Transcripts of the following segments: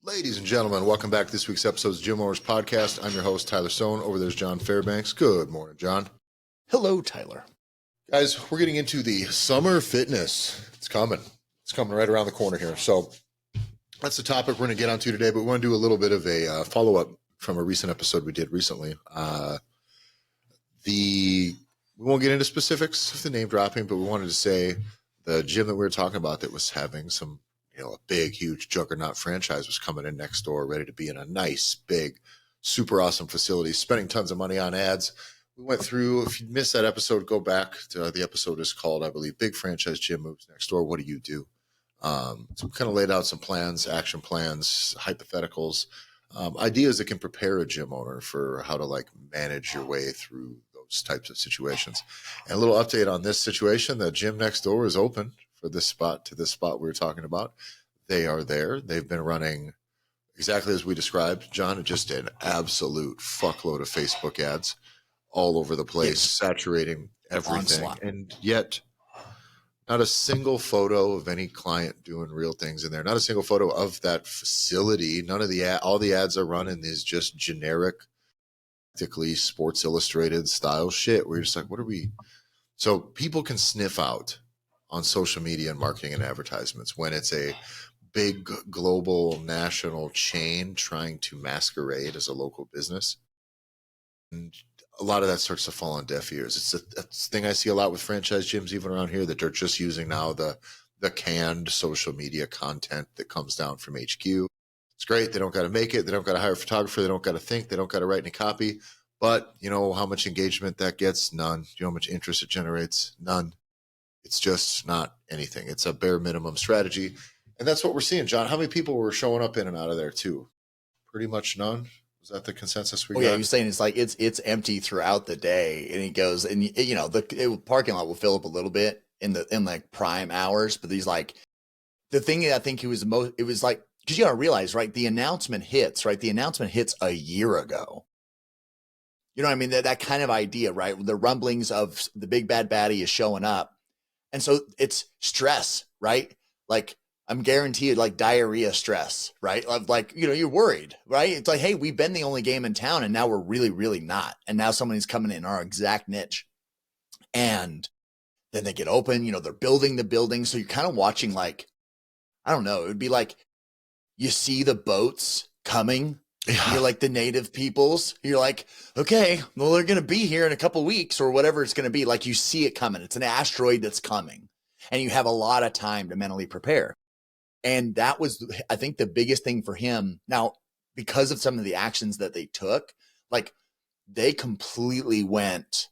Ladies and gentlemen, welcome back to this week's episode of Gym Owners Podcast. I'm your host, Tyler Stone. Over there's John Fairbanks. Good morning, John. Hello, Tyler. Guys, we're getting into the summer fitness. It's coming. It's coming right around the corner here. So that's the topic we're going to get onto today, but we want to do a little bit of a follow-up from a recent episode we did recently. We won't get into specifics of the name dropping, but we wanted to say the gym that we were talking about that was having some, a big, huge juggernaut franchise was coming in next door, ready to be in a nice, big, super awesome facility, spending tons of money on ads. We went through, if you missed that episode, go back to the episode is called, I believe, Big Franchise Gym Moves Next Door. What do you do? So we kind of laid out some plans, action plans, hypotheticals, ideas that can prepare a gym owner for how to manage your way through those types of situations. And a little update on this situation, the gym next door is open for this spot to this spot we were talking about. They are there. They've been running exactly as we described. John just did an absolute fuckload of Facebook ads all over the place, saturating everything. Onslaught. And yet not a single photo of any client doing real things in there. Not a single photo of that facility. None of all the ads are running is just generic, practically Sports Illustrated style shit. We're just like, what are we? So people can sniff out on social media and marketing and advertisements when it's a big global national chain trying to masquerade as a local business. And a lot of that starts to fall on deaf ears. It's a thing I see a lot with franchise gyms, even around here, that they're just using now the canned social media content that comes down from HQ. It's great. They don't got to make it. They don't got to hire a photographer. They don't got to think. They don't got to write any copy. But you know how much engagement that gets? None. You know how much interest it generates? None. It's just not anything. It's a bare minimum strategy. And that's what we're seeing, John. How many people were showing up in and out of there too? Pretty much none. Was that the consensus we got? Yeah, you're saying it's empty throughout the day, and he goes, and the parking lot will fill up a little bit in prime hours, but these the thing that I think it was because you gotta realize, right? The announcement hits a year ago. You know what I mean? That kind of idea, right? The rumblings of the big bad baddie is showing up, and so it's stress, right? I'm guaranteed diarrhea stress, right? You're worried, right? It's like, hey, we've been the only game in town and now we're really, really not. And now somebody's coming in our exact niche. And then they get open, they're building the building. So you're kind of watching I don't know, it would be you see the boats coming. Yeah. You're like the native peoples. You're like, okay, well, they're going to be here in a couple weeks or whatever it's going to be. You see it coming. It's an asteroid that's coming. And you have a lot of time to mentally prepare. And that was, I think, the biggest thing for him. Now, because of some of the actions that they took, they completely went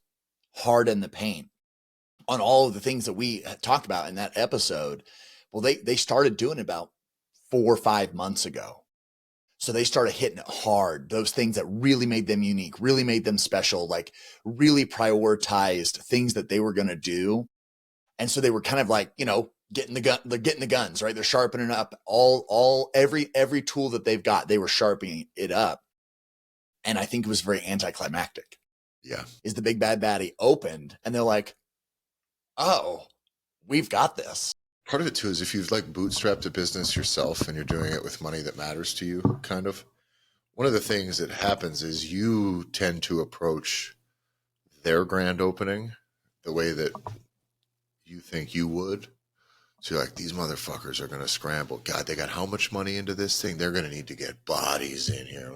hard in the paint on all of the things that we talked about in that episode. Well, they started doing it about 4 or 5 months ago. So they started hitting it hard. Those things that really made them unique, really made them special, really prioritized things that they were going to do. And so they were kind of getting the guns, right? They're sharpening up every tool that they've got. They were sharpening it up. And I think it was very anticlimactic. Yeah. Is the big bad baddie opened and they're like, oh, we've got this. Part of it too is if you've bootstrapped a business yourself and you're doing it with money that matters to you, kind of, one of the things that happens is you tend to approach their grand opening the way that you think you would. So you're like, these motherfuckers are going to scramble. God, they got how much money into this thing? They're going to need to get bodies in here.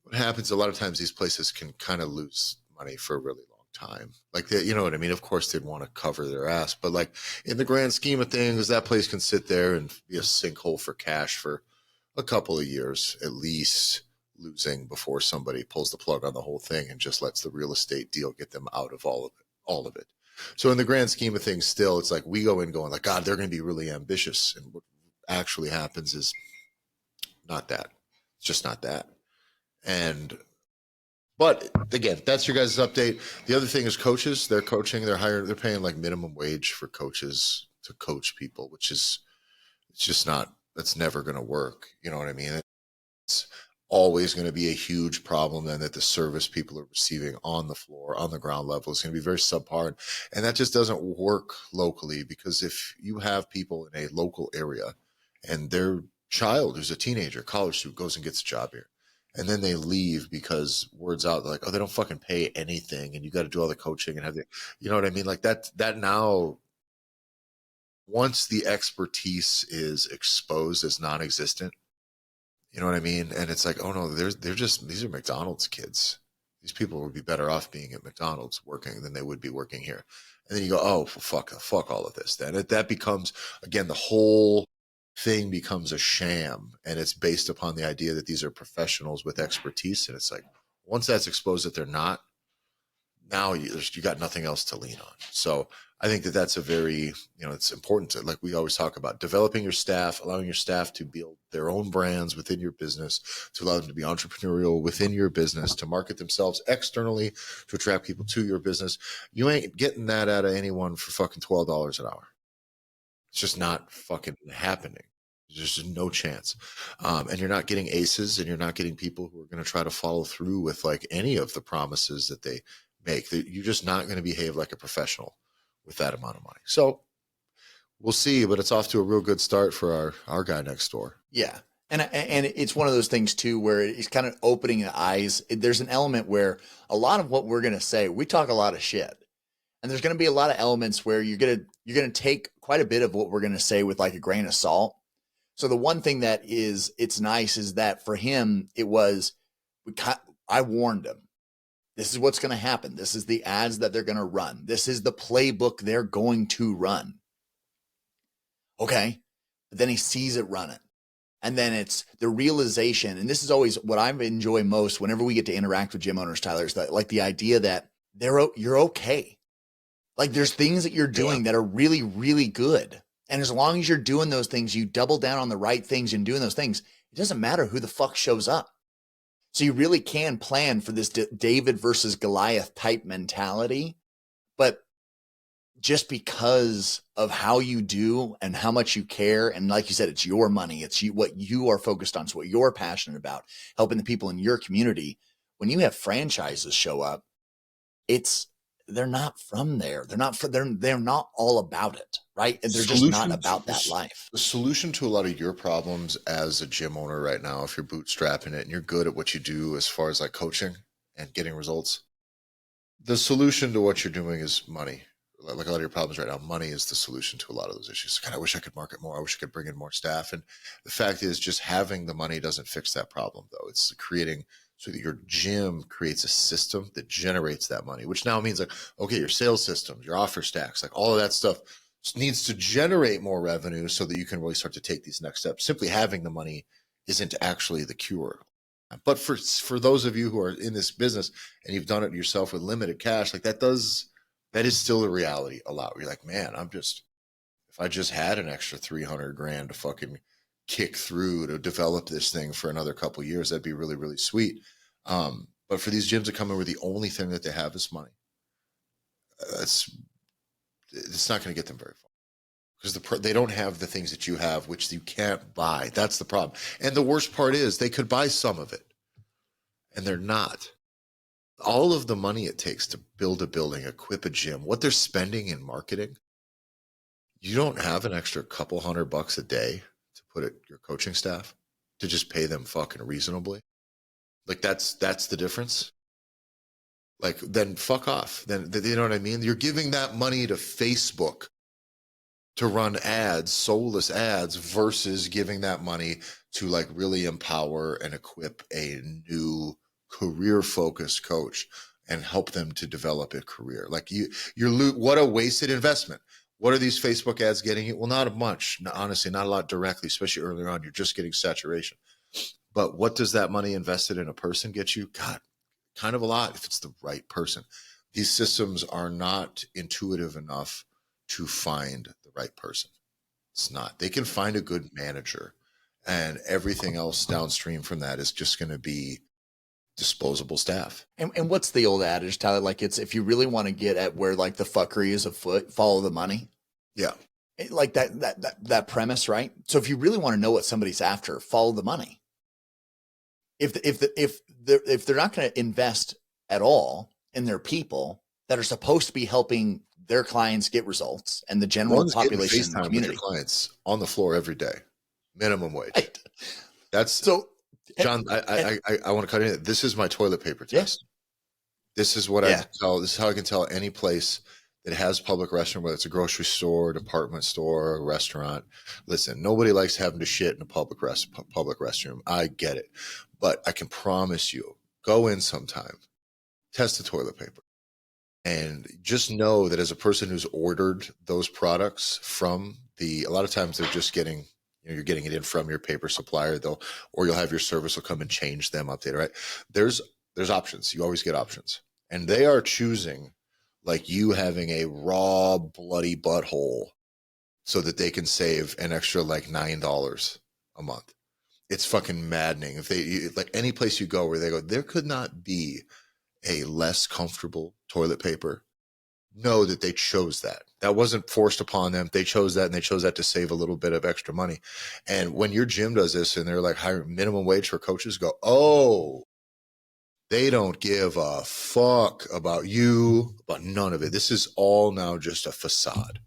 What happens a lot of times, these places can kind of lose money for a really long time. You know what I mean? Of course, they'd want to cover their ass. But in the grand scheme of things, that place can sit there and be a sinkhole for cash for a couple of years, at least, losing before somebody pulls the plug on the whole thing and just lets the real estate deal get them out of all of it. So in the grand scheme of things, still, it's we go in going God, they're going to be really ambitious. And what actually happens is not that. It's just not that. But again, that's your guys' update. The other thing is coaches. They're coaching. They're paying minimum wage for coaches to coach people, it's just not, that's never going to work. You know what I mean? It's always going to be a huge problem then that the service people are receiving on the floor, on the ground level, is going to be very subpar. And that just doesn't work locally, because if you have people in a local area and they're child who's a teenager, college student, goes and gets a job here. And then they leave because word's out, like, oh, they don't fucking pay anything, and you got to do all the coaching and have the, you know what I mean? Like that now, once the expertise is exposed as non-existent, you know what I mean? And it's like, oh no, they're just, these are McDonald's kids. These people would be better off being at McDonald's working than they would be working here. And then you go, oh, well, fuck all of this. Then that becomes, again, the whole thing becomes a sham, and it's based upon the idea that these are professionals with expertise. And it's like, once that's exposed that they're not, now you got nothing else to lean on. So I think that that's a very, it's important to, like we always talk about, developing your staff, allowing your staff to build their own brands within your business, to allow them to be entrepreneurial within your business, to market themselves externally, to attract people to your business. You ain't getting that out of anyone for fucking $12 an hour. It's just not fucking happening. There's just no chance. And you're not getting aces, and you're not getting people who are going to try to follow through with like any of the promises that they make. You're just not going to behave like a professional with that amount of money. So we'll see, but it's off to a real good start for our guy next door. Yeah. And it's one of those things too, where it's kind of opening the eyes. There's an element where a lot of what we're going to say, we talk a lot of shit, and there's going to be a lot of elements where you're going to take quite a bit of what we're going to say with like a grain of salt. So the one thing that it's nice is that for him, it was, I warned him. This is what's going to happen. This is the ads that they're going to run. This is the playbook they're going to run. Okay. But then he sees it running. And then it's the realization. And this is always what I enjoy most whenever we get to interact with gym owners, Tyler, is that, like, the idea that you're okay. Like, there's things that you're doing that are really, really good. And as long as you're doing those things, you double down on the right things and doing those things, it doesn't matter who the fuck shows up. So you really can plan for this David versus Goliath type mentality. But just because of how you do and how much you care, and like you said, it's your money, it's what you are focused on, it's what you're passionate about, helping the people in your community. When you have franchises show up, they're not from there. They're not all about it, right? And they're just not about that life. The solution to a lot of your problems as a gym owner right now, if you're bootstrapping it and you're good at what you do as far as like coaching and getting results, the solution to what you're doing is money. Like a lot of your problems right now, money is the solution to a lot of those issues. God, I wish I could market more. I wish I could bring in more staff. And the fact is, just having the money doesn't fix that problem, though. It's creating so that your gym creates a system that generates that money, which now means like, okay, your sales systems, your offer stacks, like all of that stuff needs to generate more revenue so that you can really start to take these next steps. Simply having the money isn't actually the cure. But for those of you who are in this business and you've done it yourself with limited cash, like that is still a reality a lot. Where you're like, man, if I just had an extra 300 grand to fucking kick through to develop this thing for another couple of years, that'd be really, really sweet. But for these gyms that come in where the only thing that they have is money, it's not going to get them very far, because they don't have the things that you have, which you can't buy. That's the problem. And the worst part is they could buy some of it, and they're not. All of the money it takes to build a building, equip a gym, what they're spending in marketing, you don't have an extra couple $100 a day to put at your coaching staff to just pay them fucking reasonably. Like that's the difference. Like, then fuck off. Then, you know what I mean? You're giving that money to Facebook to run ads, soulless ads, versus giving that money to like really empower and equip a new career-focused coach and help them to develop a career. Like what a wasted investment. What are these Facebook ads getting you? Well, not much. Honestly, not a lot directly, especially earlier on. You're just getting saturation. But what does that money invested in a person get you? God, kind of a lot if it's the right person. These systems are not intuitive enough to find the right person. It's not. They can find a good manager, and everything else downstream from that is just going to be disposable staff. And what's the old adage, Tyler? Like, it's, if you really want to get at where like the fuckery is afoot, follow the money. Yeah. Like that premise, right? So if you really want to know what somebody's after, follow the money. If they're not going to invest at all in their people that are supposed to be helping their clients get results and the general population in the community, with clients on the floor every day. minimum wage. Right. That's So, John. I want to cut in. This is my toilet paper yeah, test. This is what I yeah. can tell. This is how I can tell any place that has public restroom, whether it's a grocery store, department store, a restaurant. Listen, nobody likes having to shit in a public restroom. I get it, but I can promise you, go in sometime, test the toilet paper, and just know that as a person who's ordered those products from a lot of times they're just getting, you're getting it in from your paper supplier, though, or you'll have your service will come and change them, update, right? There's options. You always get options, and they are choosing like you having a raw bloody butthole so that they can save an extra like $9 a month. It's fucking maddening. If they like any place you go where they go, there could not be a less comfortable toilet paper. Know that they chose that. That wasn't forced upon them. They chose that, and they chose that to save a little bit of extra money. And when your gym does this and they're like higher minimum wage for coaches, go, oh, they don't give a fuck about you, about none of it. This is all now just a facade.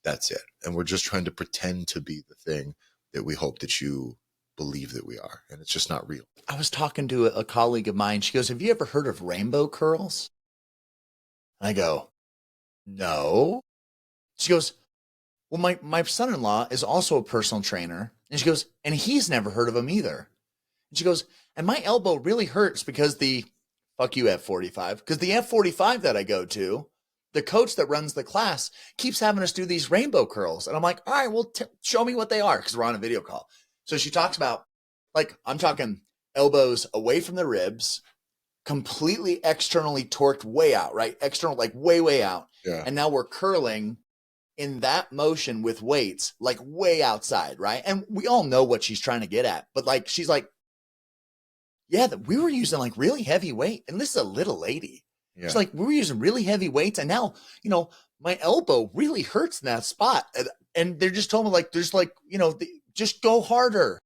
That's it. And we're just trying to pretend to be the thing that we hope that you believe that we are. And it's just not real. I was talking to a colleague of mine. She goes, "Have you ever heard of rainbow curls?" And I go, "No." She goes, "Well, my son-in-law is also a personal trainer." And she goes, "And he's never heard of them either." And she goes, "And my elbow really hurts because fuck you, F45, because the F45 that I go to, the coach that runs the class keeps having us do these rainbow curls." And I'm like, "All right, well, show me what they are," because we're on a video call. So she talks about, like, I'm talking elbows away from the ribs, completely externally torqued way out, right? External, like way, way out. Yeah. And now we're curling in that motion with weights, like way outside, right? And we all know what she's trying to get at. But like, she's like, "Yeah, we were using like really heavy weight." And this is a little lady. Yeah. She's like, "We were using really heavy weights. And now, my elbow really hurts in that spot." And they're just told me like, there's like, just go harder.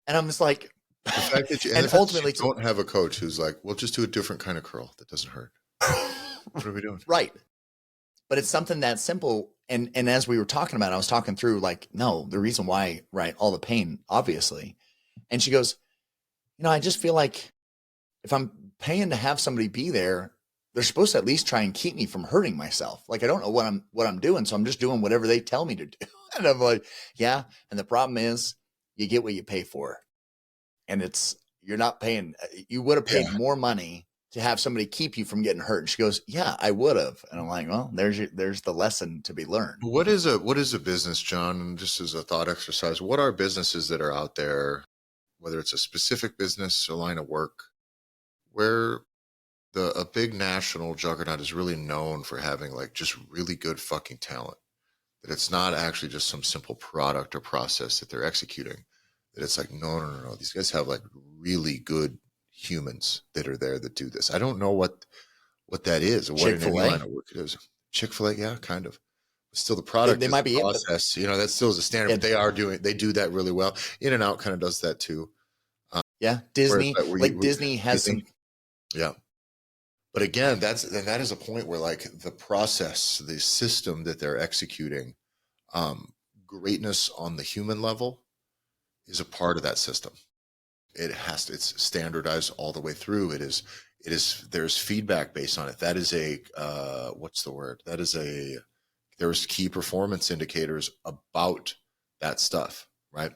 And I'm just like, the fact that and ultimately you don't have a coach who's like, "Well, just do a different kind of curl that doesn't hurt." What are we doing? Right. But it's something that simple. And as we were talking about, I was talking through like, no, the reason why, right? All the pain, obviously. And she goes, "I just feel like if I'm paying to have somebody be there, they're supposed to at least try and keep me from hurting myself. Like, I don't know what I'm doing. So I'm just doing whatever they tell me to do." And I'm like, yeah. And the problem is you get what you pay for. And you're not paying, you would have paid more money to have somebody keep you from getting hurt. And she goes, "Yeah, I would have." And I'm like, well, there's the lesson to be learned. What is a business, John? And just as a thought exercise, what are businesses that are out there, whether it's a specific business or line of work, where a big national juggernaut is really known for having like just really good fucking talent, that it's not actually just some simple product or process that they're executing, that it's like, no. These guys have like really good humans that are there that do this. I don't know what that is or what in any line of work it is. Chick-fil-A, yeah, kind of. Still the product, they might be process, that still is a standard, but they do that really well. In-N-Out kind of does that too. Yeah. Disney, Disney has some. Yeah. But again, that is a point where like the process, the system that they're executing, greatness on the human level is a part of that system. It's standardized all the way through. There's feedback based on it. That is what's the word? There's key performance indicators about that stuff, right?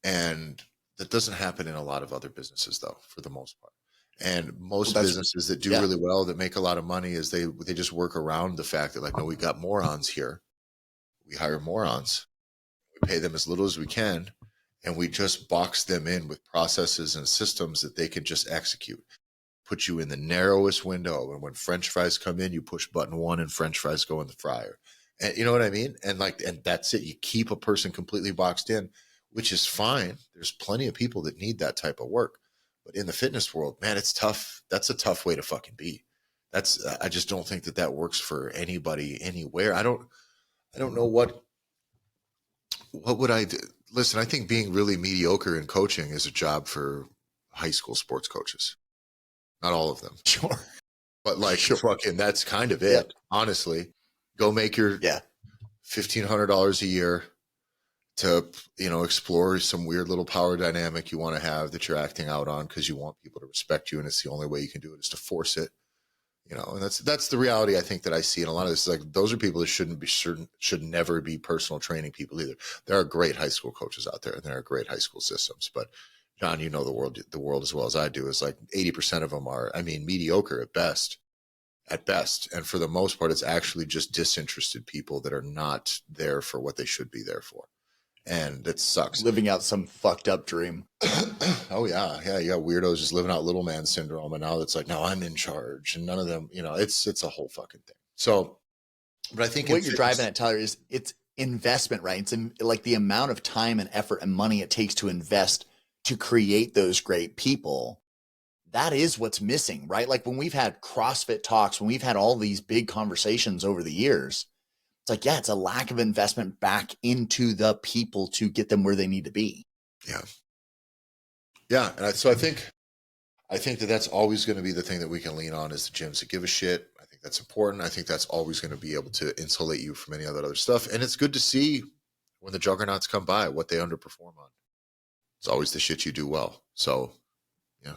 And that doesn't happen in a lot of other businesses though, for the most part. And most businesses that do really well, that make a lot of money, is they just work around the fact that like, no, we got morons here. We hire morons. We pay them as little as we can. And we just box them in with processes and systems that they can just execute. Put you in the narrowest window. And when French fries come in, you push button 1 and French fries go in the fryer. And you know what I mean? And that's it. You keep a person completely boxed in, which is fine. There's plenty of people that need that type of work. But in the fitness world, man, it's tough. That's a tough way to fucking be. I just don't think that works for anybody anywhere. I don't know what would I do? Listen, I think being really mediocre in coaching is a job for high school sports coaches. Not all of them. Sure. But like, fucking, that's kind of it. Honestly, go make your $1,500 a year. to, explore some weird little power dynamic you want to have that you're acting out on because you want people to respect you, and it's the only way you can do it is to force it. And that's the reality I think that I see. And a lot of this is like, those are people that should never be personal training people either. There are great high school coaches out there, and there are great high school systems, but John, the world as well as I do, is like 80% of them are, mediocre at best. And for the most part, it's actually just disinterested people that are not there for what they should be there for. And it sucks. Living out some fucked up dream. Oh yeah. Yeah. You got weirdos just living out little man syndrome. And now it's like, no, I'm in charge. And none of them, it's a whole fucking thing. So, but I think what you're driving at, Tyler, is it's investment, right? It's like the amount of time and effort and money it takes to invest to create those great people. That is what's missing, right? Like when we've had CrossFit talks, when we've had all these big conversations over the years, it's like, yeah, it's a lack of investment back into the people to get them where they need to be. Yeah. Yeah. And so I think that that's always going to be the thing that we can lean on, is the gyms that give a shit. I think that's important. I think that's always going to be able to insulate you from any of that other stuff. And it's good to see when the juggernauts come by what they underperform on. It's always the shit you do well. So,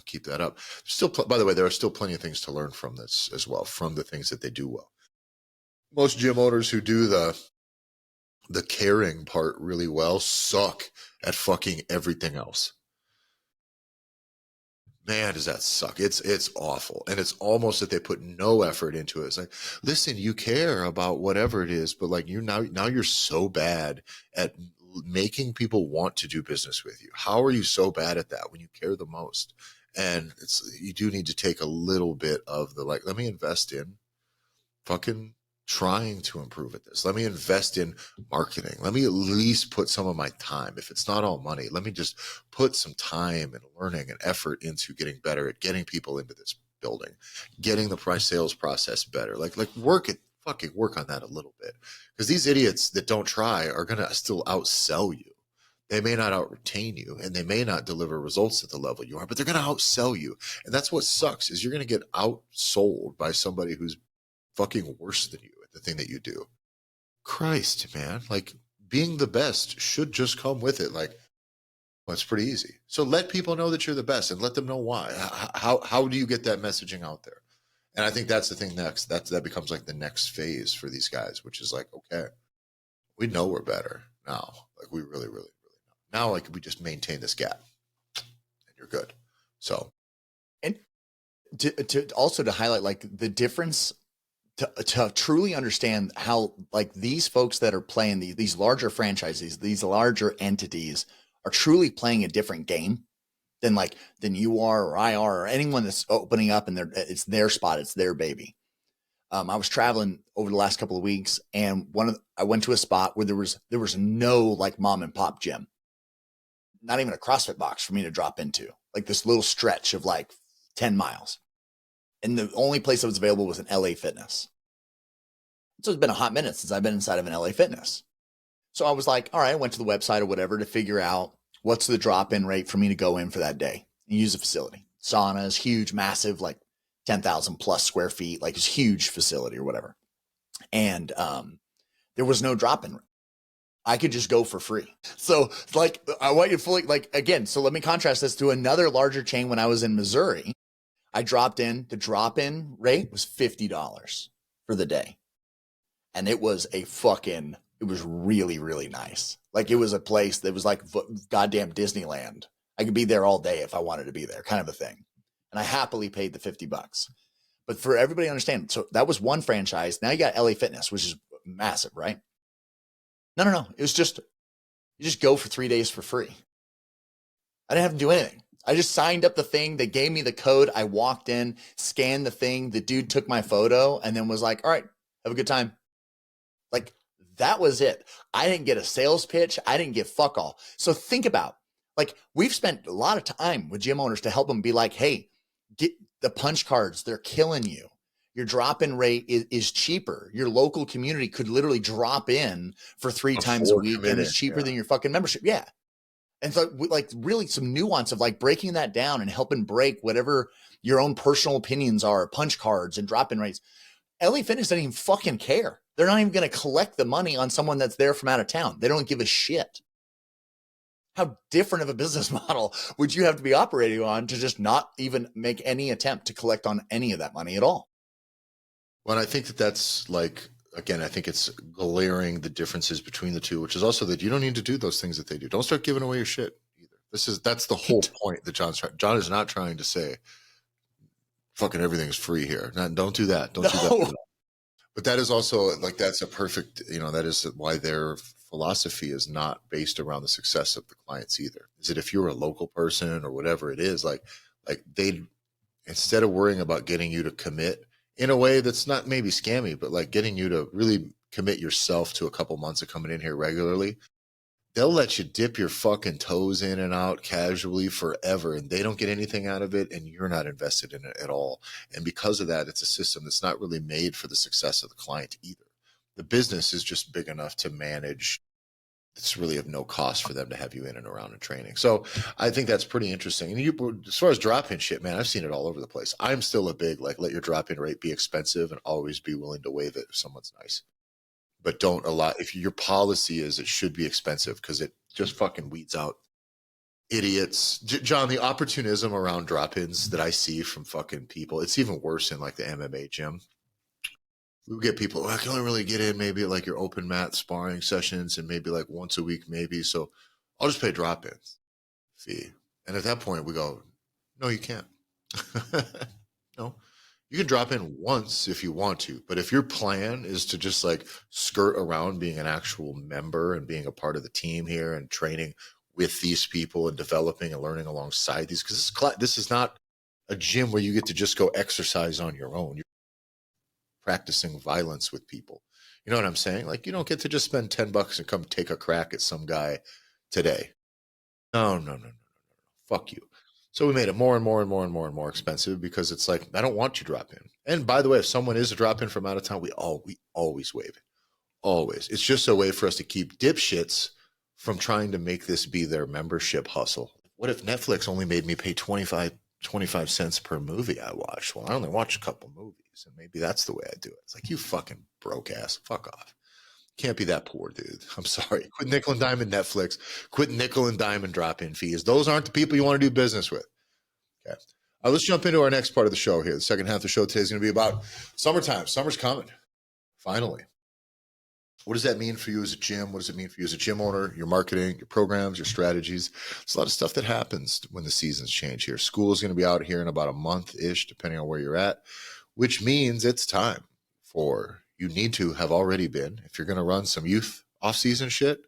keep that up. Still, by the way, there are still plenty of things to learn from this as well, from the things that they do well. Most gym owners who do the caring part really well suck at fucking everything else. Man, does that suck. It's awful. And it's almost that they put no effort into it. It's like, listen, you care about whatever it is, but like now you're so bad at making people want to do business with you. How are you so bad at that when you care the most? And you do need to take a little bit of the, like, let me invest in fucking trying to improve at this. Let me invest in marketing. Let me at least put some of my time. If it's not all money, let me just put some time and learning and effort into getting better at getting people into this building, getting the price sales process better. Like work on that a little bit. Because these idiots that don't try are going to still outsell you. They may not out-retain you, and they may not deliver results at the level you are, but they're going to outsell you. And that's what sucks, is you're going to get outsold by somebody who's fucking worse than you at the thing that you do. Christ, man. Like, being the best should just come with it. Like, well, it's pretty easy. So let people know that you're the best, and let them know why. How do you get that messaging out there? And I think that's the thing next. That becomes like the next phase for these guys, which is like, okay, we know we're better now. Like, we really, really, really know. Now, like, we just maintain this gap, and you're good. So, and to also to highlight like the difference, to truly understand how like these folks that are playing these larger franchises, these larger entities are truly playing a different game than you are or I are or anyone that's opening up and it's their spot, it's their baby. I was traveling over the last couple of weeks, and I went to a spot where there was no like mom and pop gym, not even a CrossFit box for me to drop into, like this little stretch of like 10 miles. And the only place that was available was an LA Fitness. So it's been a hot minute since I've been inside of an LA Fitness. So I was like, all right, I went to the website or whatever to figure out what's the drop-in rate for me to go in for that day and use the facility. Sauna is huge, massive, like 10,000 plus square feet, like it's huge facility or whatever. And there was no drop-in rate. I could just go for free. So like, I want you to fully, like, again, so let me contrast this to another larger chain. When I was in Missouri, I dropped in, the drop-in rate was $50 for the day. And it was it was really, really nice. Like, it was a place that was like goddamn Disneyland. I could be there all day if I wanted to be there, kind of a thing. And I happily paid the $50. But for everybody to understand, so that was one franchise. Now you got LA Fitness, which is massive, right? No. It was just, you just go for 3 days for free. I didn't have to do anything. I just signed up the thing. They gave me the code. I walked in, scanned the thing. The dude took my photo and then was like, all right, have a good time. Like, that was it. I didn't get a sales pitch. I didn't get fuck all. So think about, like, we've spent a lot of time with gym owners to help them be like, hey, get the punch cards. They're killing you. Your drop-in rate is cheaper. Your local community could literally drop in for 3 times a week, and it's cheaper than your fucking membership. Yeah. And so, like, really some nuance of like breaking that down and helping break whatever your own personal opinions are, punch cards and drop-in rates. LA Fitness doesn't even fucking care. They're not even going to collect the money on someone that's there from out of town. They don't give a shit. how different of a business model would you have to be operating on to just not even make any attempt to collect on any of that money at all? Well, I think that that's like, again, I think it's glaring the differences between the two, which is also that you don't need to do those things that they do. Don't start giving away your shit either. That's the whole point that John is not trying to say fucking everything's free here. Don't do that. Don't do that. But that is also like, that's a perfect, that is why their philosophy is not based around the success of the clients either. Is it if you're a local person or whatever it is, like they, instead of worrying about getting you to commit in a way that's not maybe scammy, but like getting you to really commit yourself to a couple months of coming in here regularly, they'll let you dip your fucking toes in and out casually forever, and they don't get anything out of it, and you're not invested in it at all. And because of that, it's a system that's not really made for the success of the client either. The business is just big enough to manage. It's really of no cost for them to have you in and around and training. So I think that's pretty interesting. And as far as drop-in shit, man, I've seen it all over the place. I'm still a big, like, let your drop-in rate be expensive and always be willing to waive it if someone's nice. But don't allow, if your policy is it should be expensive, because it just fucking weeds out idiots. John, the opportunism around drop-ins that I see from fucking people, it's even worse in like the MMA gym. We get people, I can only really get in maybe at like your open mat sparring sessions and maybe like once a week, maybe. So I'll just pay drop-ins fee. And at that point we go, no, you can't. No, you can drop in once if you want to, but if your plan is to just like skirt around being an actual member and being a part of the team here and training with these people and developing and learning alongside these, because this is not a gym where you get to just go exercise on your own. You're practicing violence with people. You know what I'm saying? Like, you don't get to just spend $10 and come take a crack at some guy today. No, no, no, no, no, no. Fuck you. So we made it more and more and more and more and more expensive, because it's like, I don't want you to drop in. And by the way, if someone is a drop in from out of town, we always waive it. Always. It's just a way for us to keep dipshits from trying to make this be their membership hustle. What if Netflix only made me pay 25 cents per movie I watch? Well, I only watch a couple movies, and maybe that's the way I do it. It's like, you fucking broke ass. Fuck off. Can't be that poor, dude. I'm sorry. Quit nickel and diamond Netflix. Quit nickel and diamond drop-in fees. Those aren't the people you want to do business with. Okay. Let's jump into our next part of the show here. The second half of the show today is going to be about summertime. Summer's coming. Finally. What does that mean for you as a gym? What does it mean for you as a gym owner, your marketing, your programs, your strategies? There's a lot of stuff that happens when the seasons change here. School is going to be out here in about a month-ish, depending on where you're at, which means it's time for, you need to have already been, if you're going to run some youth off-season shit,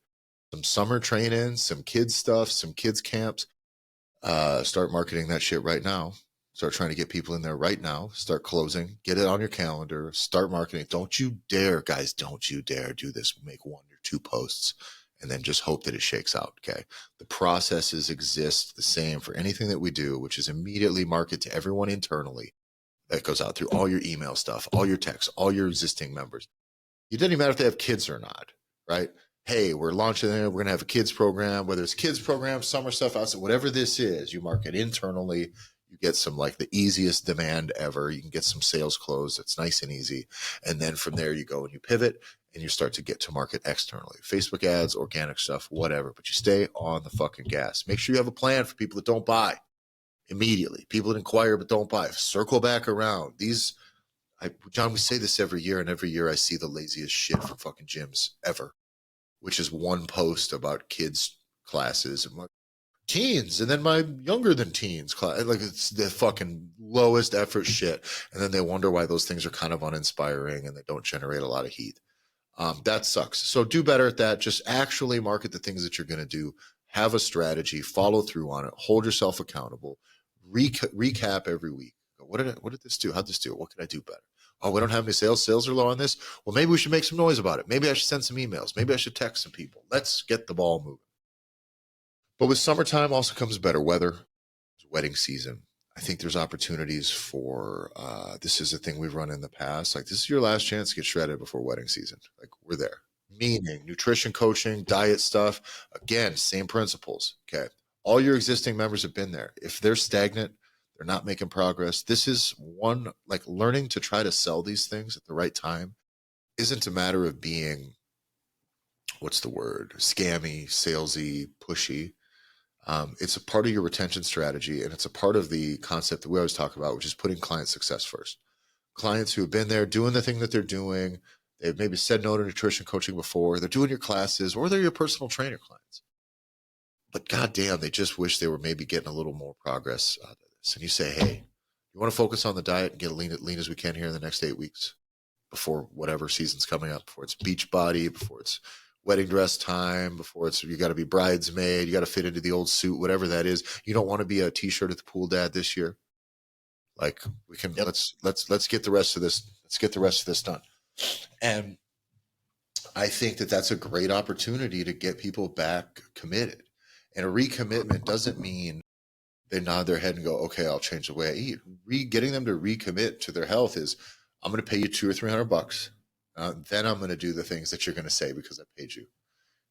some summer trainings, some kids stuff, some kids camps, start marketing that shit right now. Start trying to get people in there right now. Start closing. Get it on your calendar. Start marketing. Don't you dare, guys, don't you dare do this. Make 1 or 2 posts and then just hope that it shakes out, okay? The processes exist the same for anything that we do, which is immediately market to everyone internally. That goes out through all your email stuff, all your texts, all your existing members. It doesn't even matter if they have kids or not, right? Hey, we're launching it. We're going to have a kids program, whether it's kids program, summer stuff, outside, whatever this is, you market internally. You get some like the easiest demand ever. You can get some sales closed. It's nice and easy. And then from there you go and you pivot and you start to get to market externally. Facebook ads, organic stuff, whatever. But you stay on the fucking gas. Make sure you have a plan for people that don't buy immediately. People that inquire but don't buy. Circle back around. John, we say this every year, and every year I see the laziest shit from fucking gyms ever, which is one post about kids classes and teens, and then my younger than teens class. Like, it's the fucking lowest effort shit. And then they wonder why those things are kind of uninspiring and they don't generate a lot of heat. That sucks. So do better at that. Just actually market the things that you're going to do. Have a strategy, follow through on it, hold yourself accountable, recap every week. What did this do? How'd this do? What can I do better? Oh, we don't have any sales. Sales are low on this. Well, maybe we should make some noise about it. Maybe I should send some emails. Maybe I should text some people. Let's get the ball moving. But with summertime also comes better weather, wedding season. I think there's opportunities for, this is a thing we've run in the past. Like, this is your last chance to get shredded before wedding season. Like, we're there. Meaning nutrition coaching, diet stuff. Again, same principles. Okay. All your existing members have been there. If they're stagnant, they're not making progress. This is one, like, learning to try to sell these things at the right time isn't a matter of being, what's the word, scammy, salesy, pushy. It's a part of your retention strategy, and it's a part of the concept that we always talk about, which is putting client success first. Clients who have been there doing the thing that they're doing, they've maybe said no to nutrition coaching before, they're doing your classes, or they're your personal trainer clients. But goddamn, they just wish they were maybe getting a little more progress out of this. And you say, hey, you want to focus on the diet and get lean as we can here in the next 8 weeks before whatever season's coming up, before it's beach body, before it's wedding dress time, before it's you got to be bridesmaid, you got to fit into the old suit, whatever that is. You don't want to be a t-shirt at the pool dad this year. Like we can let's get the rest of this. Let's get the rest of this done. And I think that that's a great opportunity to get people back committed. And a recommitment doesn't mean they nod their head and go, okay, I'll change the way I eat. Getting them to recommit to their health is, I'm going to pay you $200 or $300. Then I'm going to do the things that you're going to say because I paid you.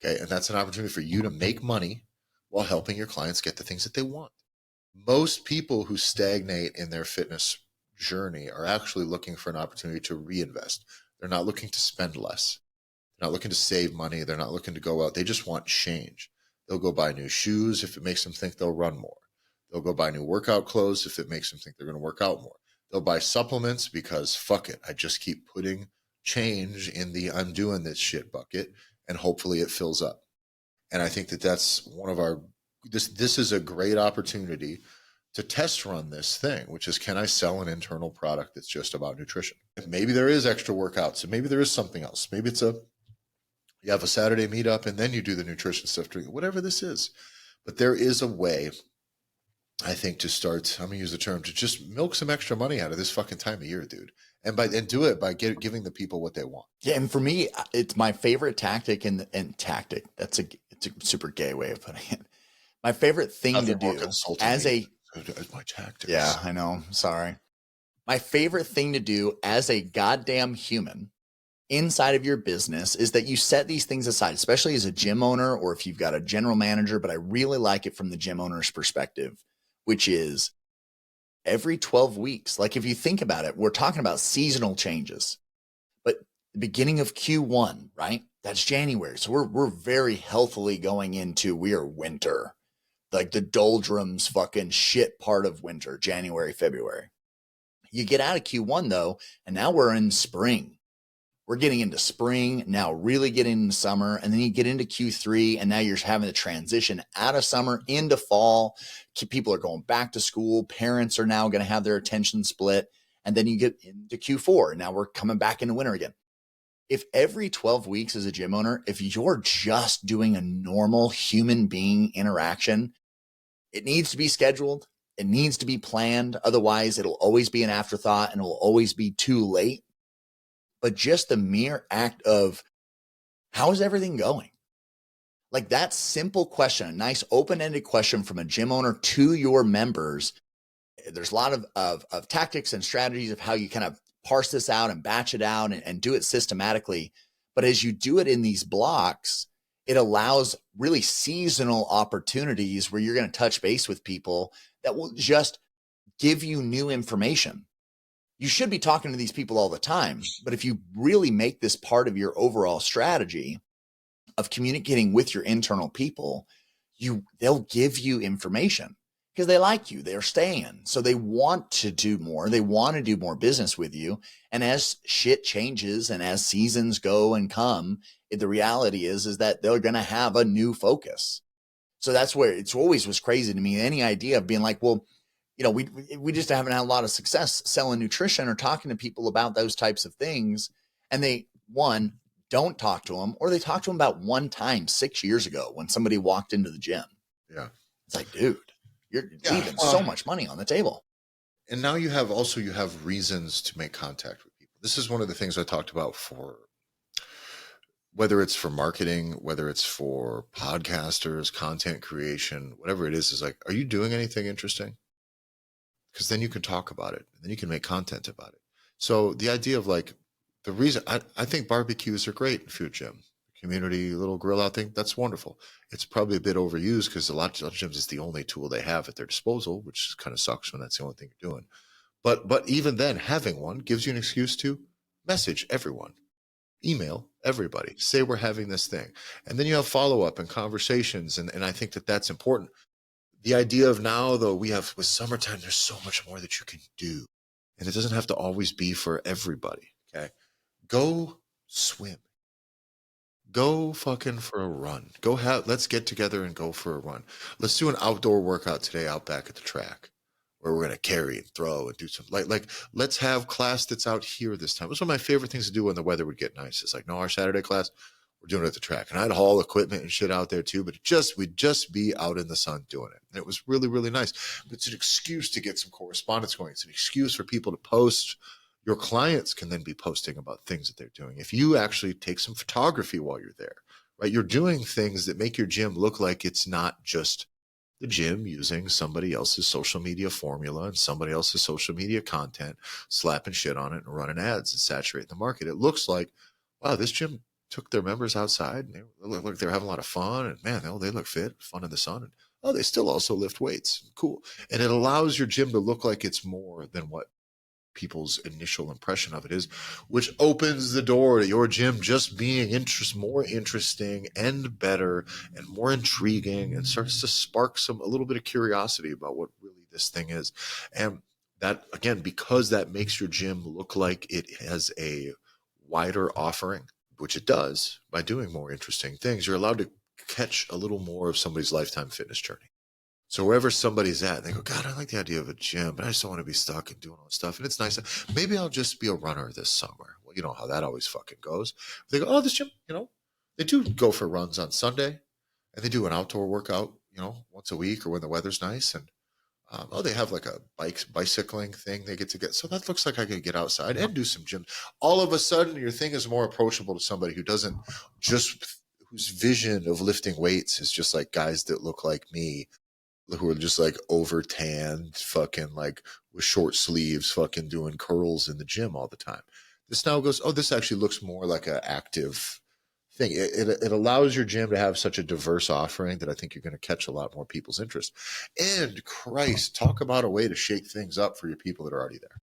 Okay. And that's an opportunity for you to make money while helping your clients get the things that they want. Most people who stagnate in their fitness journey are actually looking for an opportunity to reinvest. They're not looking to spend less. They're not looking to save money. They're not looking to go out. They just want change. They'll go buy new shoes if it makes them think they'll run more. They'll go buy new workout clothes if it makes them think they're going to work out more. They'll buy supplements because fuck it, I just keep putting change in the I'm doing this shit bucket, and hopefully it fills up. And I think that that's one of our, this is a great opportunity to test run this thing, which is, can I sell an internal product that's just about nutrition? Maybe there is extra workouts, and maybe there is something else. Maybe it's you have a Saturday meetup and then you do the nutrition stuff, whatever this is. But there is a way, I think, to start, I'm going to use the term, to just milk some extra money out of this fucking time of year, dude. And do it by giving the people what they want. Yeah. And for me, it's my favorite tactic and tactic. It's a super gay way of putting it. My favorite thing to do as my tactics. Yeah, I know. Sorry. My favorite thing to do as a goddamn human inside of your business is that you set these things aside, especially as a gym owner or if you've got a general manager, but I really like it from the gym owner's perspective, which is every 12 weeks. Like if you think about it, we're talking about seasonal changes, but the beginning of Q1, right? That's January. So we're very healthily going into, we are winter, like the doldrums fucking shit part of winter, January, February. You get out of Q1 though, and now we're in spring. We're getting into spring, now really getting into summer, and then you get into Q3, and now you're having to transition out of summer into fall. People are going back to school. Parents are now going to have their attention split, and then you get into Q4, and now we're coming back into winter again. If every 12 weeks as a gym owner, if you're just doing a normal human being interaction, it needs to be scheduled. It needs to be planned. Otherwise, it'll always be an afterthought, and it'll always be too late. But just the mere act of, how is everything going? Like that simple question, a nice open-ended question from a gym owner to your members. There's a lot of tactics and strategies of how you kind of parse this out and batch it out and do it systematically. But as you do it in these blocks, it allows really seasonal opportunities where you're going to touch base with people that will just give you new information. You should be talking to these people all the time, but if you really make this part of your overall strategy of communicating with your internal people, they'll give you information because they like you, they're staying. So they want to do more. They want to do more business with you. And as shit changes and as seasons go and come, the reality is that they're going to have a new focus. So that's where it's always was crazy to me. Any idea of being like, well, you know, we just haven't had a lot of success selling nutrition or talking to people about those types of things. And they, one, don't talk to them, or they talk to them about one time 6 years ago when somebody walked into the gym. Yeah. It's like, dude, you're leaving so much money on the table. And now you have reasons to make contact with people. This is one of the things I talked about for, whether it's for marketing, whether it's for podcasters, content creation, whatever it is like, are you doing anything interesting? Because then you can talk about it and then you can make content about it. So the idea of like the reason I think barbecues are great if you're a gym, community little grill out thing, that's wonderful. It's probably a bit overused because a lot of gyms is the only tool they have at their disposal, which kind of sucks when that's the only thing you're doing. But even then, having one gives you an excuse to message everyone, email everybody, say we're having this thing. And then you have follow-up and conversations. And I think that that's important. The idea of now, though, we have with summertime, there's so much more that you can do. And it doesn't have to always be for everybody. Okay. Go swim. Go fucking for a run. Let's get together and go for a run. Let's do an outdoor workout today out back at the track where we're going to carry and throw and do some let's have class that's out here this time. It was one of my favorite things to do when the weather would get nice. It's like, no, our Saturday class, we're doing it at the track. And I'd haul equipment and shit out there too, but we'd just be out in the sun doing it. And it was really, really nice. But it's an excuse to get some correspondence going. It's an excuse for people to post. Your clients can then be posting about things that they're doing. If you actually take some photography while you're there, right? You're doing things that make your gym look like it's not just the gym using somebody else's social media formula and somebody else's social media content, slapping shit on it and running ads and saturating the market. It looks like, wow, this gym took their members outside and they look like they're having a lot of fun, and man, they look fit, fun in the sun, and oh, they still also lift weights. Cool. And it allows your gym to look like it's more than what people's initial impression of it is, which opens the door to your gym just being more interesting and better and more intriguing, and starts to spark a little bit of curiosity about what really this thing is. And that, again, because that makes your gym look like it has a wider offering, which it does by doing more interesting things, you're allowed to catch a little more of somebody's lifetime fitness journey. So wherever somebody's at, they go, God, I like the idea of a gym, but I just don't want to be stuck and doing all this stuff. And it's nice. Maybe I'll just be a runner this summer. Well, you know how that always fucking goes. They go, oh, this gym, they do go for runs on Sunday, and they do an outdoor workout, once a week or when the weather's nice. And they have like a bicycling thing they get to get. So that looks like I could get outside and do some gym. All of a sudden, your thing is more approachable to somebody whose vision of lifting weights is just like guys that look like me, who are just like over tanned, fucking like with short sleeves, fucking doing curls in the gym all the time. This now goes, oh, this actually looks more like an active thing. It allows your gym to have such a diverse offering that I think you're going to catch a lot more people's interest. And Christ, talk about a way to shake things up for your people that are already there.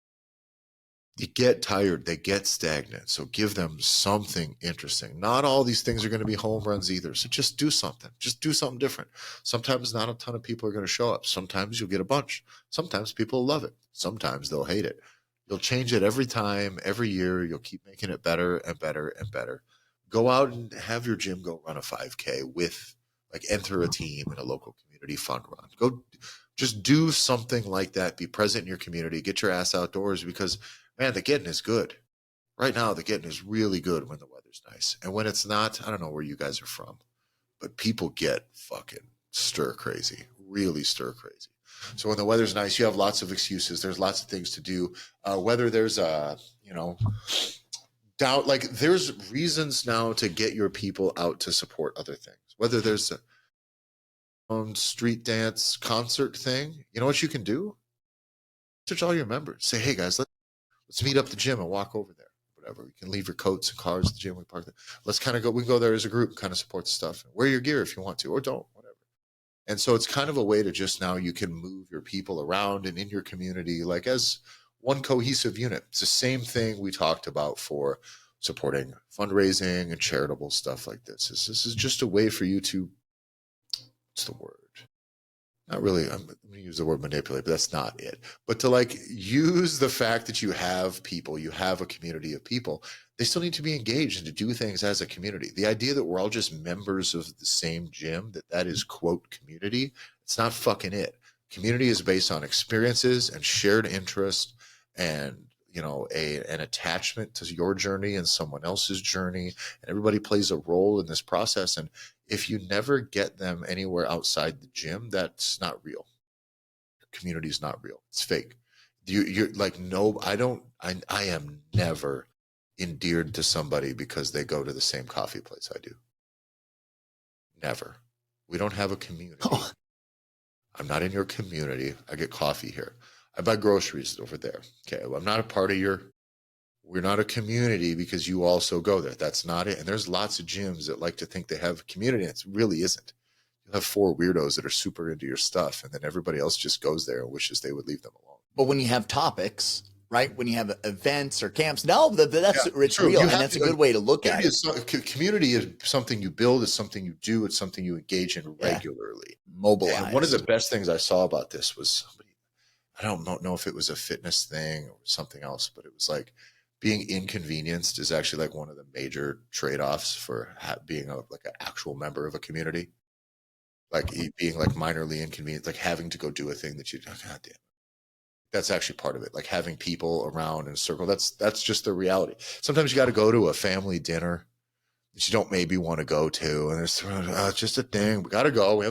You get tired, they get stagnant. So give them something interesting. Not all these things are going to be home runs either. So just do something. Just do something different. Sometimes not a ton of people are going to show up. Sometimes you'll get a bunch. Sometimes people will love it. Sometimes they'll hate it. You'll change it every time, every year. You'll keep making it better and better and better. Go out and have your gym go run a 5K enter a team in a local community fun run. Go just do something like that. Be present in your community. Get your ass outdoors, because man, the getting is good. Right now, the getting is really good when the weather's nice. And when it's not, I don't know where you guys are from, but people get fucking stir crazy, really stir crazy. So when the weather's nice, you have lots of excuses. There's lots of things to do. Whether there's doubt, like there's reasons now to get your people out to support other things. Whether there's a street dance concert thing, you know what you can do? Search all your members. Say, hey guys, let's meet up at the gym and walk over there. Whatever. You can leave your coats and cars at the gym. We park there. Let's kind of go. We can go there as a group, kind of support the stuff. Wear your gear if you want to, or don't, whatever. And so it's kind of a way to just now you can move your people around and in your community like as one cohesive unit. It's the same thing we talked about for supporting fundraising and charitable stuff like this. This is just a way for you to, what's the word? Not really, I'm going to use the word manipulate, but that's not it. But to like use the fact that you have people, you have a community of people, they still need to be engaged and to do things as a community. The idea that we're all just members of the same gym, that is quote community, it's not fucking it. Community is based on experiences and shared interest and an attachment to your journey and someone else's journey, and everybody plays a role in this process. And if you never get them anywhere outside the gym, that's not real. Community is not real. It's fake. You're like, no, I am never endeared to somebody because they go to the same coffee place I do. Never. We don't have a community. Oh. I'm not in your community. I get coffee here. I buy groceries over there. Okay, well, I'm not a part of we're not a community because you also go there. That's not it. And there's lots of gyms that like to think they have a community, and it really isn't. You'll have 4 weirdos that are super into your stuff, and then everybody else just goes there and wishes they would leave them alone. But when you have topics, right? When you have events or camps. No, that's it's true. real. You And have that's a to, good way to look at it. community is something you build, it's something you do, it's something you engage in Yeah. regularly. And one of the Mobilized. best things I saw about this was somebody, I don't know if it was a fitness thing or something else, but it was like being inconvenienced is actually like one of the major trade-offs for being like an actual member of a community. Like being like minorly inconvenienced, like having to go do a thing that you, oh, God damn, that's actually part of it. Like having people around in a circle. That's just the reality. Sometimes you got to go to a family dinner that you don't maybe want to go to, and it's just a thing. We got to go.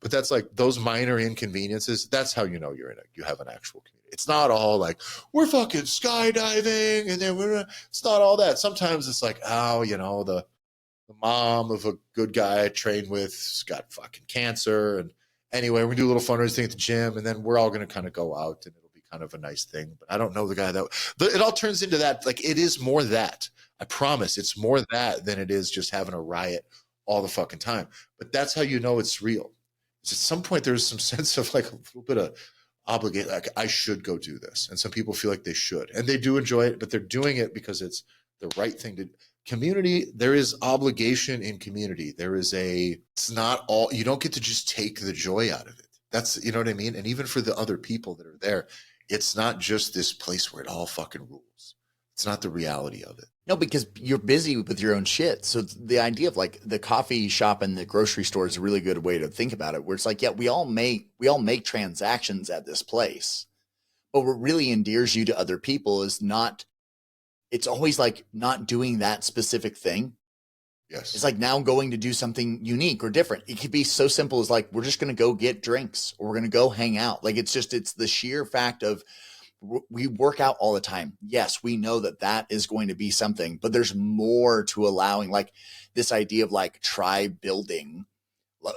But that's like those minor inconveniences. That's how you know you have an actual community. It's not all like we're fucking skydiving, and then it's not all that. Sometimes it's like, oh, the mom of a good guy I trained with's got fucking cancer, and anyway, we do a little fundraising thing at the gym, and then we're all going to kind of go out, and it'll be kind of a nice thing. But I don't know the guy that. But it all turns into that. Like it is more that. I promise, it's more that than it is just having a riot all the fucking time. But that's how you know it's real. At some point, there's some sense of like a little bit of obligate. Like I should go do this, and some people feel like they should, and they do enjoy it, but they're doing it because it's the right thing to. Community, there is obligation in community. It's not all, you don't get to just take the joy out of it. That's, you know what I mean? And even for the other people that are there, it's not just this place where it all fucking rules. It's not the reality of it. No, because you're busy with your own shit. So the idea of like the coffee shop and the grocery store is a really good way to think about it, where it's like, yeah, we all make transactions at this place. But what really endears you to other people is not, it's always like not doing that specific thing. Yes. It's like now going to do something unique or different. It could be so simple as like, we're just going to go get drinks or we're going to go hang out. Like, it's the sheer fact of we work out all the time. Yes, we know that is going to be something, but there's more to allowing, like this idea of like tribe building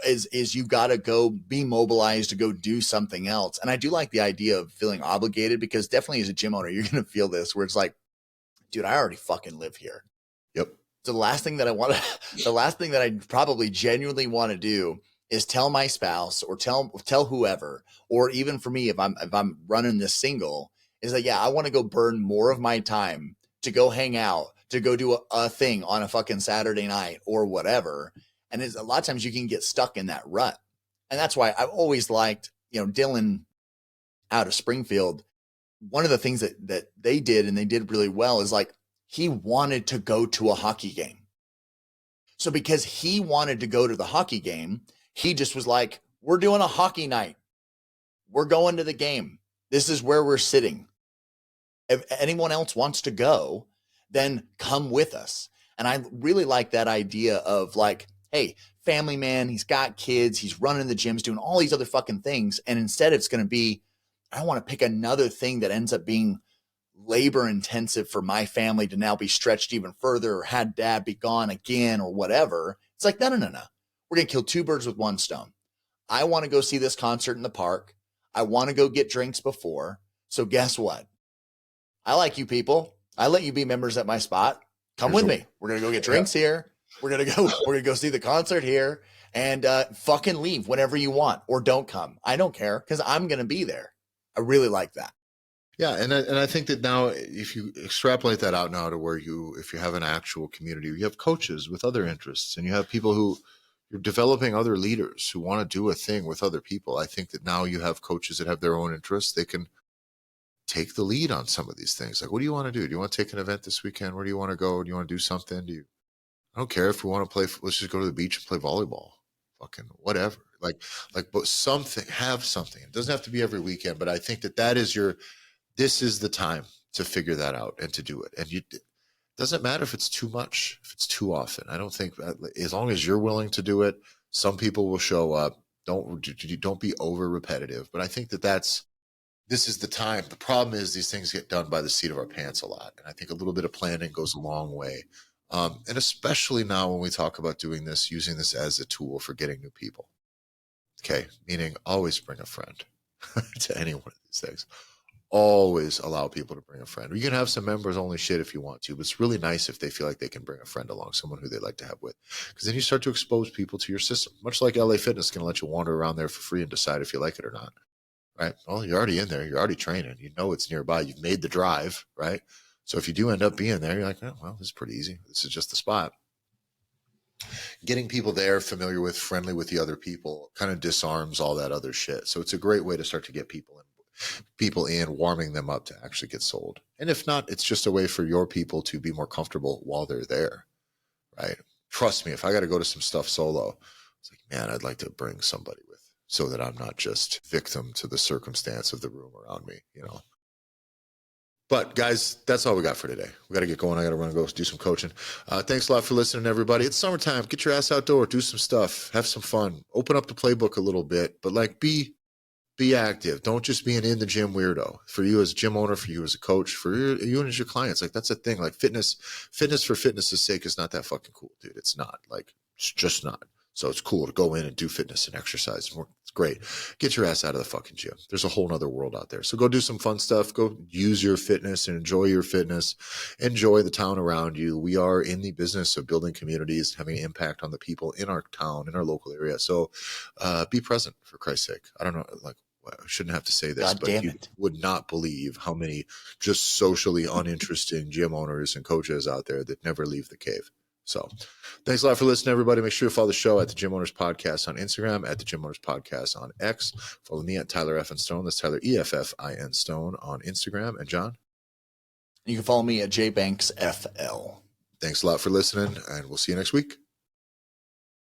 is you got to go be mobilized to go do something else. And I do like the idea of feeling obligated, because definitely as a gym owner, you're going to feel this where it's like, dude, I already fucking live here. Yep. So the last thing that I probably genuinely want to do is tell my spouse or tell whoever, or even for me, if I'm running this single, is that, yeah, I want to go burn more of my time to go hang out, to go do a thing on a fucking Saturday night or whatever. And a lot of times you can get stuck in that rut. And that's why I've always liked, Dylan out of Springfield. One of the things that they did, and they did really well, is like he wanted to go to a hockey game. So because he wanted to go to the hockey game, he just was like, we're doing a hockey night. We're going to the game. This is where we're sitting. If anyone else wants to go, then come with us. And I really like that idea of like, hey, family man, he's got kids, he's running the gyms, doing all these other fucking things. And instead it's going to be, I want to pick another thing that ends up being labor intensive for my family to now be stretched even further, or had dad be gone again or whatever. It's like, no. We're going to kill two birds with one stone. I want to go see this concert in the park. I want to go get drinks before. So guess what? I like you people. I let you be members at my spot. Come with me. We're going to go get drinks here. We're going to go see the concert here, and fucking leave whenever you want, or don't come. I don't care, because I'm going to be there. I really like that. Yeah, and I think that now, if you extrapolate that out now to where if you have an actual community, you have coaches with other interests, and you have people who you're developing other leaders who want to do a thing with other people. I think that now you have coaches that have their own interests. They can take the lead on some of these things. Like, what do you want to do? Do you want to take an event this weekend? Where do you want to go? Do you want to do something? I don't care if we want to play. Let's just go to the beach and play volleyball. Fucking whatever. But have something. It doesn't have to be every weekend, but I think that this is the time to figure that out and to do it. And it doesn't matter if it's too much, if it's too often. I don't think, as long as you're willing to do it, some people will show up. Don't be over repetitive. But I think this is the time. The problem is these things get done by the seat of our pants a lot. And I think a little bit of planning goes a long way. And especially now when we talk about doing this, using this as a tool for getting new people. Okay. Meaning always bring a friend to any one of these things. Always allow people to bring a friend. You can have some members only shit if you want to, but it's really nice if they feel like they can bring a friend along, someone who they'd like to have with, because then you start to expose people to your system, much like LA Fitness is going to let you wander around there for free and decide if you like it or not. right? Well, you're already in there. You're already training. You know it's nearby. You've made the drive, right? So if you do end up being there, you're like, oh, well, this is pretty easy. This is just the spot. Getting people there, familiar with, friendly with the other people, kind of disarms all that other shit. So it's a great way to start to get people in, warming them up to actually get sold. And if not, it's just a way for your people to be more comfortable while they're there, right? Trust me, if I got to go to some stuff solo, it's like, man, I'd like to bring somebody with so that I'm not just victim to the circumstance of the room around me, you know. But guys, that's all we got for today. We got to get going. I got to run and go do some coaching. Thanks a lot for listening, everybody. It's summertime. Get your ass outdoor, do some stuff, have some fun, open up the playbook a little bit, but like be active. Don't just be an in the gym weirdo. For you as a gym owner, for you as a coach, for you and as your clients, like that's a thing. Like fitness for fitness' sake is not that fucking cool, dude. It's not. Like it's just not. So it's cool to go in and do fitness and exercise. It's great. Get your ass out of the fucking gym. There's a whole nother world out there. So go do some fun stuff. Go use your fitness and enjoy your fitness. Enjoy the town around you. We are in the business of building communities, having an impact on the people in our town, in our local area. So be present, for Christ's sake. I don't know, like, I shouldn't have to say this, God but damn you it. would not believe how many just socially uninteresting gym owners and coaches out there that never leave the cave. So thanks a lot for listening, everybody. Make sure you follow the show at the Gym Owners Podcast on Instagram, at the Gym Owners Podcast on X. Follow me at Tyler F. Stone. That's Tyler EFFIN Stone on Instagram. And John? You can follow me at JBanksFL. Thanks a lot for listening, and we'll see you next week.